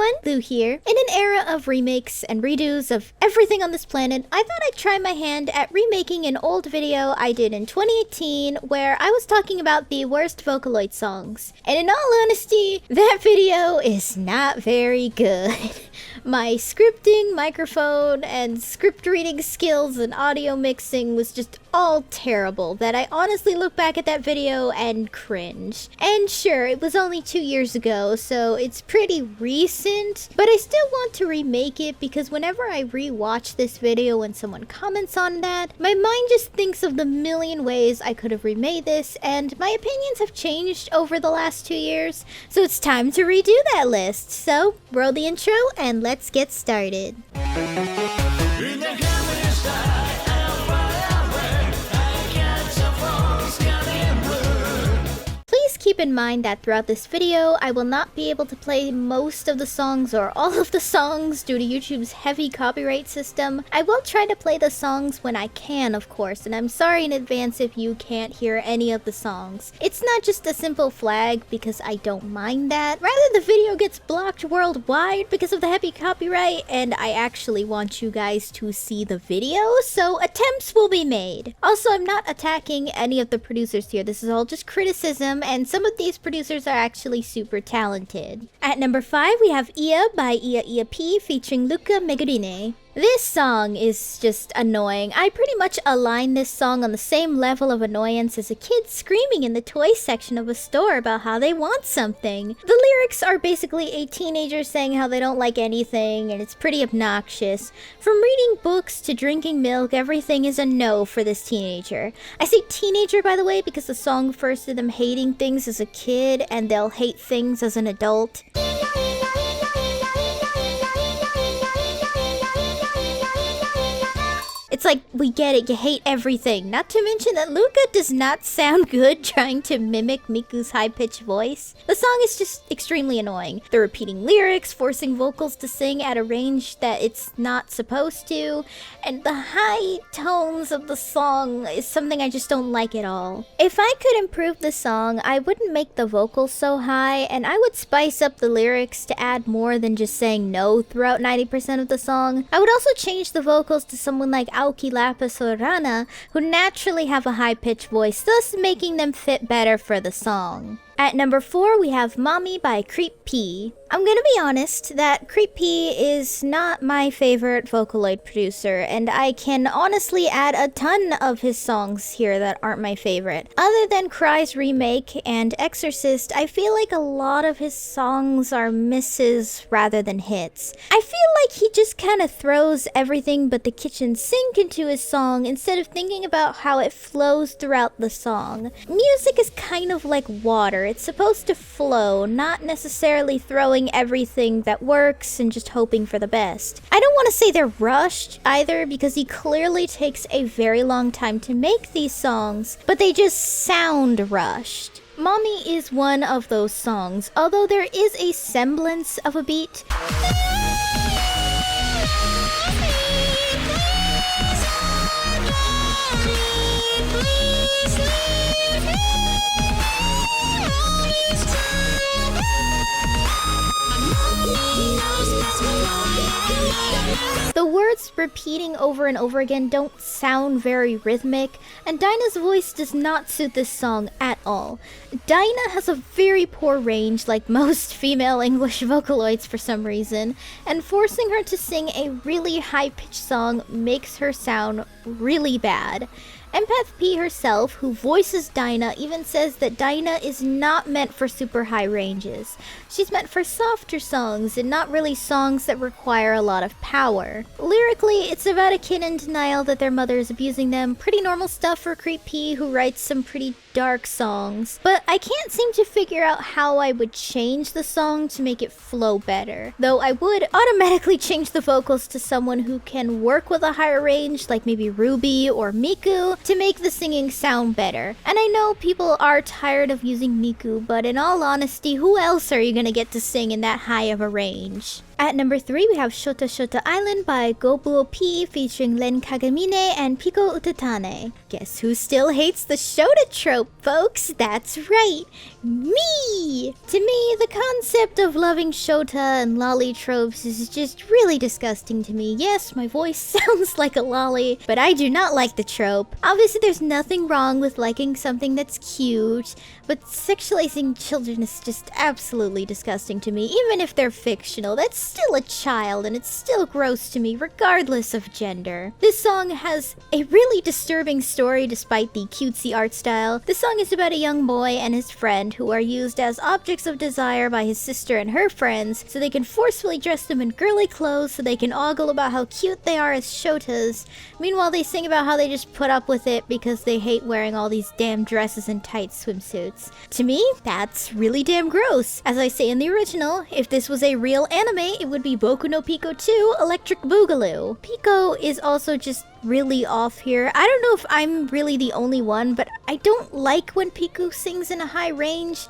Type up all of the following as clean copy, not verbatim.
everyone, Blue here. In an era of remakes and redos of everything on this planet, I thought I'd try my hand at remaking an old video I did in 2018 where I was talking about the worst Vocaloid songs. And in all honesty, that video is not very good. My scripting, microphone, and script reading skills and audio mixing was just all terrible that I honestly look back at that video and cringe. And sure, it was only 2 years ago, so it's pretty recent, but I still want to remake it because whenever I rewatch this video when someone comments on that, my mind just thinks of the million ways I could have remade this, and my opinions have changed over the last 2 years, so it's time to redo that list. So, roll the intro and let's get started. Please keep in mind that throughout this video, I will not be able to play most of the songs or all of the songs due to YouTube's heavy copyright system. I will try to play the songs when I can, of course, and I'm sorry in advance if you can't hear any of the songs. It's not just a simple flag because I don't mind that. Rather, the video gets blocked worldwide because of the heavy copyright, and I actually want you guys to see the video, so attempts will be made. Also, I'm not attacking any of the producers here. This is all just criticism, and some of these producers are actually super talented. At number 5, we have Iya by Iya P featuring Luca Megurine. This song is just annoying. I pretty much align this song on the same level of annoyance as a kid screaming in the toy section of a store about how they want something. The lyrics are basically a teenager saying how they don't like anything, and it's pretty obnoxious. From reading books to drinking milk, everything is a no for this teenager. I say teenager, by the way, because the song refers to them hating things as a kid, and they'll hate things as an adult. It's like, we get it, you hate everything. Not to mention that Luca does not sound good trying to mimic Miku's high-pitched voice. The song is just extremely annoying. They're repeating lyrics, forcing vocals to sing at a range that it's not supposed to, and the high tones of the song is something I just don't like at all. If I could improve the song, I wouldn't make the vocals so high, and I would spice up the lyrics to add more than just saying no throughout 90% of the song. I would also change the vocals to someone like Aoki Lapis or Rana, who naturally have a high-pitched voice, thus making them fit better for the song. At number 4, we have Mommy by Creep P. I'm gonna be honest that Creep P is not my favorite Vocaloid producer, and I can honestly add a ton of his songs here that aren't my favorite. Other than Cry's Remake and Exorcist, I feel like a lot of his songs are misses rather than hits. I feel like he just kind of throws everything but the kitchen sink into his song instead of thinking about how it flows throughout the song. Music is kind of like water. It's supposed to flow, not necessarily throwing everything that works and just hoping for the best. I don't want to say they're rushed either because he clearly takes a very long time to make these songs, but they just sound rushed. Mommy is one of those songs, although there is a semblance of a beat. The words repeating over and over again don't sound very rhythmic, and Dinah's voice does not suit this song at all. Dinah has a very poor range like most female English Vocaloids for some reason, and forcing her to sing a really high-pitched song makes her sound really bad. Empath P herself, who voices Dinah, even says that Dinah is not meant for super high ranges. She's meant for softer songs and not really songs that require a lot of power. Lyrically, it's about a kid in denial that their mother is abusing them. Pretty normal stuff for Creep P, who writes some pretty dark songs. But I can't seem to figure out how I would change the song to make it flow better. Though I would automatically change the vocals to someone who can work with a higher range, like maybe Ruby or Miku, to make the singing sound better. And I know people are tired of using Miku, but in all honesty, who else are you gonna get to sing in that high of a range? At number 3, we have Shotashota Island by WOP featuring Ren Kagamine and Piko Utatane. Guess who still hates the Shota trope, folks? That's right, me! To me, the concept of loving Shota and lolly tropes is just really disgusting to me. Yes, my voice sounds like a lolly, but I do not like the trope. Obviously, there's nothing wrong with liking something that's cute, but sexualizing children is just absolutely disgusting to me. Even if they're fictional, that's still a child, and it's still gross to me regardless of gender. This song has a really disturbing story despite the cutesy art style. This song is about a young boy and his friend who are used as objects of desire by his sister and her friends so they can forcefully dress them in girly clothes so they can ogle about how cute they are as shotas. Meanwhile, they sing about how they just put up with it because they hate wearing all these damn dresses and tight swimsuits. To me, that's really damn gross. As I say in the original, if this was a real anime, it would be Boku no Pico 2 Electric Boogaloo. Pico is also just really off here. I don't know if I'm really the only one, but I don't like when Pico sings in a high range.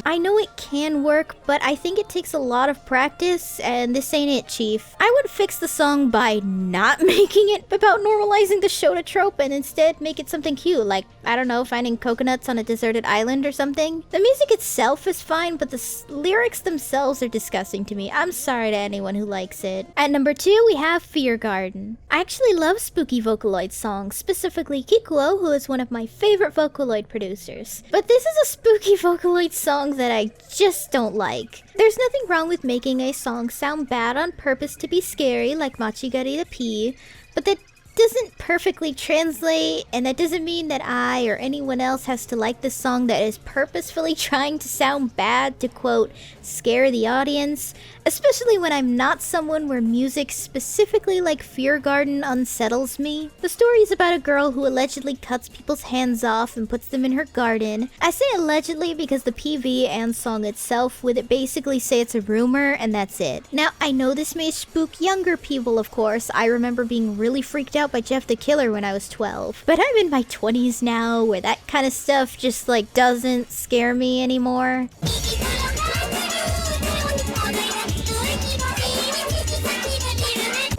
I know it can work, but I think it takes a lot of practice, and this ain't it, chief. I would fix the song by not making it about normalizing the Shota trope and instead make it something cute, like, I don't know, finding coconuts on a deserted island or something. The music itself is fine, but the lyrics themselves are disgusting to me. I'm sorry to anyone who likes it. At number 2, we have Fear Garden. I actually love spooky Vocaloid songs, specifically Kikuo, who is one of my favorite Vocaloid producers. But this is a spooky Vocaloid song that I just don't like. There's nothing wrong with making a song sound bad on purpose to be scary, like Machigari the P, but that doesn't perfectly translate, and that doesn't mean that I or anyone else has to like this song that is purposefully trying to sound bad to, quote, scare the audience, especially when I'm not someone where music specifically like Fear Garden unsettles me. The story is about a girl who allegedly cuts people's hands off and puts them in her garden. I say allegedly because the PV and song itself would basically say it's a rumor, and that's it. Now, I know this may spook younger people, of course. I remember being really freaked out by Jeff the Killer when I was 12. But I'm in my 20s now, where that kind of stuff just like doesn't scare me anymore.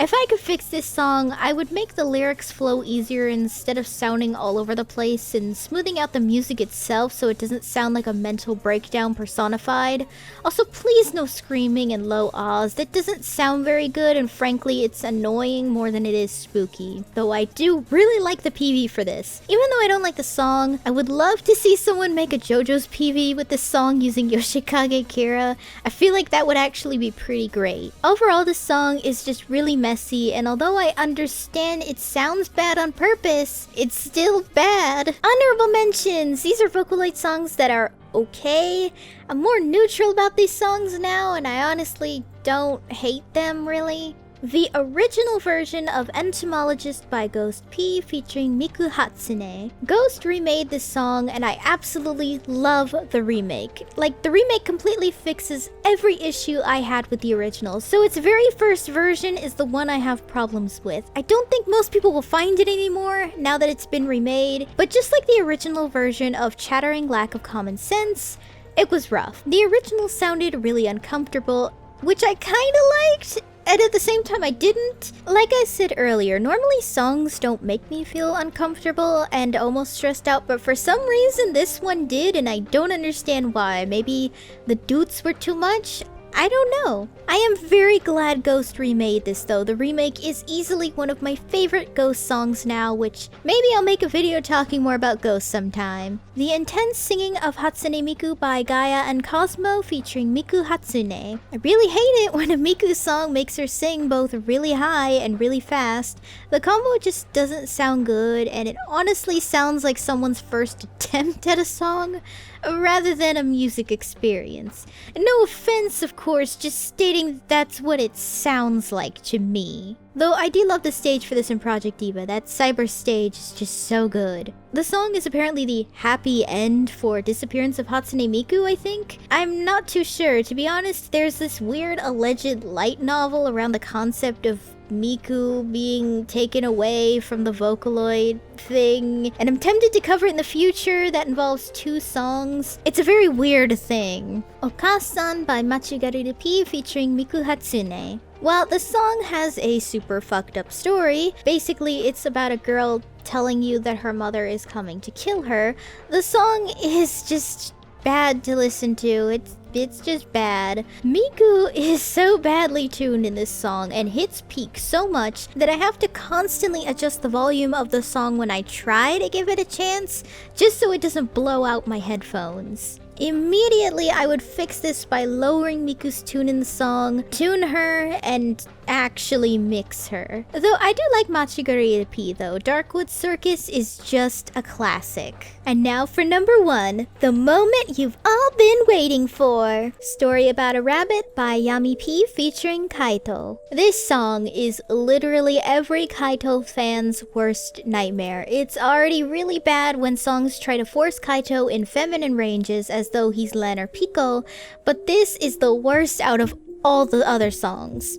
If I could fix this song, I would make the lyrics flow easier instead of sounding all over the place, and smoothing out the music itself so it doesn't sound like a mental breakdown personified. Also, please no screaming and low ahs. That doesn't sound very good, and frankly, it's annoying more than it is spooky. Though I do really like the PV for this. Even though I don't like the song, I would love to see someone make a JoJo's PV with this song using Yoshikage Kira. I feel like that would actually be pretty great. Overall, this song is just really messy, and although I understand it sounds bad on purpose, it's still bad. Honorable mentions! These are Vocaloid songs that are okay. I'm more neutral about these songs now, and I honestly don't hate them, really. The original version of Entomologist by Ghost P featuring Miku Hatsune. Ghost remade this song, and I absolutely love the remake. Like, the remake completely fixes every issue I had with the original, so its very first version is the one I have problems with. I don't think most people will find it anymore now that it's been remade, but just like the original version of Chattering Lack of Common Sense, it was rough. The original sounded really uncomfortable, which I kinda liked, and at the same time I didn't. Like I said earlier, normally songs don't make me feel uncomfortable and almost stressed out, but for some reason this one did, and I don't understand why. Maybe the dudes were too much? I don't know. I am very glad Ghost remade this though. The remake is easily one of my favorite Ghost songs now, which maybe I'll make a video talking more about Ghost sometime. The intense singing of Hatsune Miku by Gaia and Cosmo featuring Miku Hatsune. I really hate it when a Miku song makes her sing both really high and really fast. The combo just doesn't sound good, and it honestly sounds like someone's first attempt at a song rather than a music experience. And no offense, of course, just stating that's what it sounds like to me. Though I do love the stage for this in Project Diva. That cyber stage is just so good. The song is apparently the happy end for disappearance of Hatsune Miku, I think? I'm not too sure. To be honest, there's this weird alleged light novel around the concept of Miku being taken away from the Vocaloid thing, and I'm tempted to cover it in the future that involves 2 songs. It's a very weird thing. Okazan by Machigaru P featuring Miku Hatsune. While the song has a super fucked up story, basically it's about a girl telling you that her mother is coming to kill her, the song is just bad to listen to. It's just bad. Miku is so badly tuned in this song and hits peak so much that I have to constantly adjust the volume of the song when I try to give it a chance, just so it doesn't blow out my headphones. Immediately, I would fix this by lowering Miku's tune in the song, tune her, and actually mix her. Though I do like Machigaru P though, Darkwood Circus is just a classic. And now for number 1, the moment you've all been waiting for. Story About a Rabbit by Yami P featuring Kaito. This song is literally every Kaito fan's worst nightmare. It's already really bad when songs try to force Kaito in feminine ranges as though he's Len or Pico, but this is the worst out of all the other songs.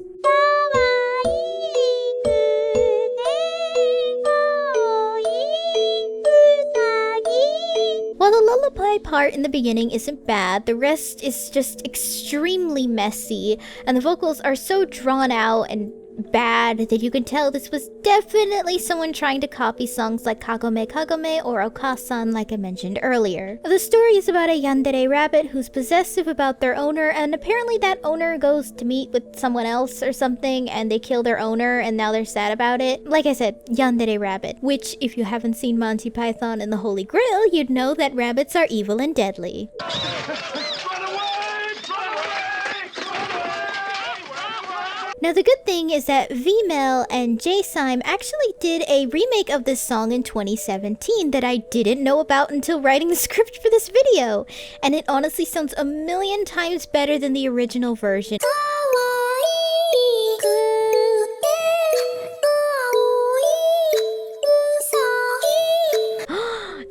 While the lullaby part in the beginning isn't bad, the rest is just extremely messy, and the vocals are so drawn out and bad that you can tell this was definitely someone trying to copy songs like Kagome Kagome or Okazan like I mentioned earlier. The story is about a yandere rabbit who's possessive about their owner, and apparently that owner goes to meet with someone else or something and they kill their owner and now they're sad about it. Like I said, yandere rabbit, which if you haven't seen Monty Python and the Holy Grail, you'd know that rabbits are evil and deadly. Now the good thing is that WeebaLu and J-Sime actually did a remake of this song in 2017 that I didn't know about until writing the script for this video, and it honestly sounds a million times better than the original version.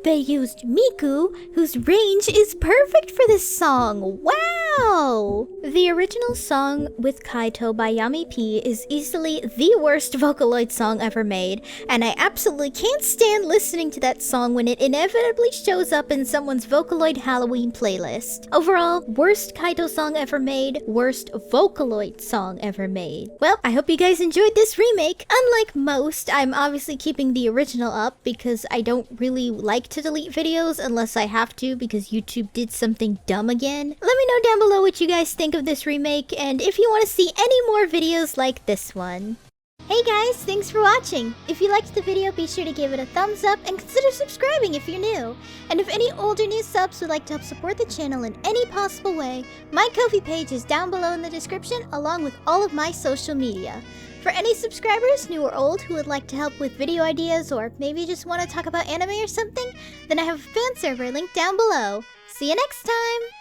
They used Miku, whose range is perfect for this song. Wow! The original song with Kaito by Yami P is easily the worst Vocaloid song ever made, and I absolutely can't stand listening to that song when it inevitably shows up in someone's Vocaloid Halloween playlist. Overall, worst Kaito song ever made, worst Vocaloid song ever made. Well, I hope you guys enjoyed this remake. Unlike most, I'm obviously keeping the original up because I don't really like to delete videos unless I have to because YouTube did something dumb again. Let me know down below what you guys think of this remake and if you want to see any more videos like this one. Hey guys, thanks for watching! If you liked the video, be sure to give it a thumbs up and consider subscribing if you're new. And if any older new subs would like to help support the channel in any possible way, my Ko-fi page is down below in the description along with all of my social media. For any subscribers, new or old, who would like to help with video ideas or maybe just want to talk about anime or something, then I have a fan server linked down below. See you next time!